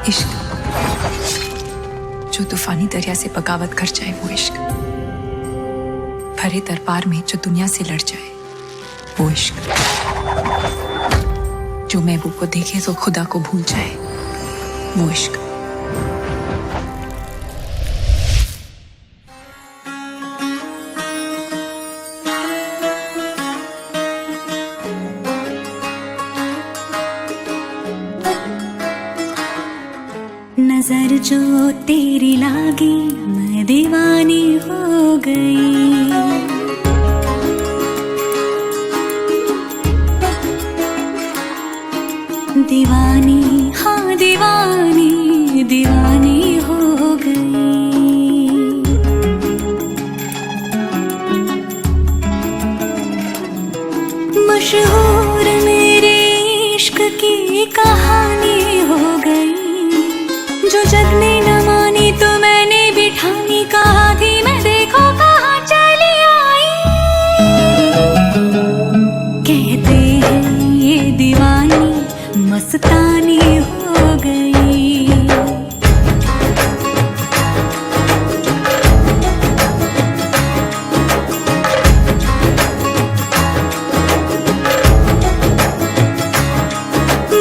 इश्क जो तूफानी दरिया से बगावत कर जाए, वो इश्क भरे दरबार में जो दुनिया से लड़ जाए, वो इश्क जो महबूब को देखे तो खुदा को भूल जाए, वो इश्क। नजर जो तेरी लागी मैं दीवानी हो गई, दीवानी हाँ दीवानी दीवानी हो गई। मशहूर मेरे इश्क की कहानी हो गई, जो जग ने न मानी तो मैंने भी ठानी, कहा थी मैं देखो कहाँ चली आई। कहते हैं ये दीवानी मस्तानी हो गई।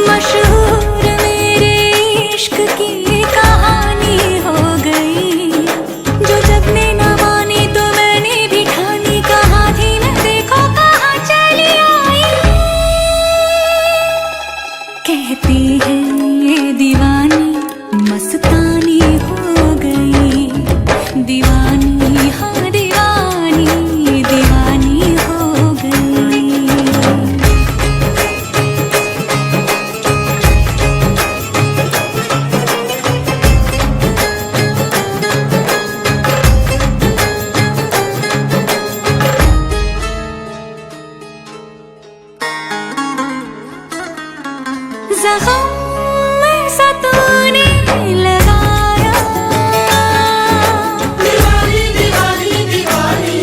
मशहूर मेरे इश्क की कहानी हो गई, जो जग ने न मानी तो मैंने भी ठानी, कहा थी मैं देखो कहाँ चली आई। कहती है ये दीवानी मस्तानी हो गई, दीवानी हाँ दीवानी दीवानी हो गई। ज़ख़्म ऐसा तूने लगाया, दीवानी दीवानी दीवानी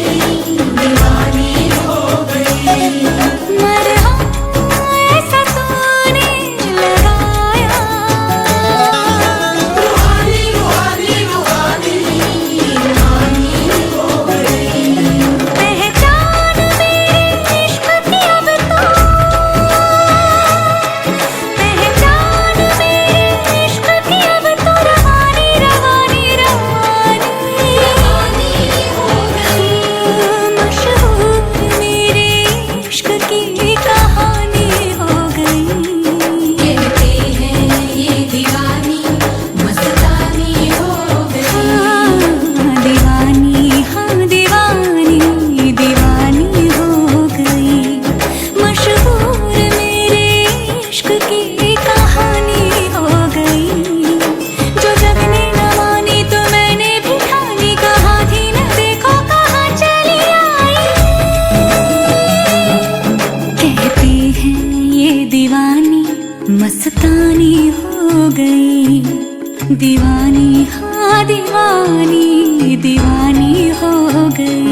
दीवानी हो गई। मरहम ऐसा तूने लगाया, रूहानी रूहानी रूहानी रूहानी हो गई। पहचान मेरे इश्क की अब तो, मस्तानी हो गई, दीवानी हाँ दीवानी दीवानी हो गई।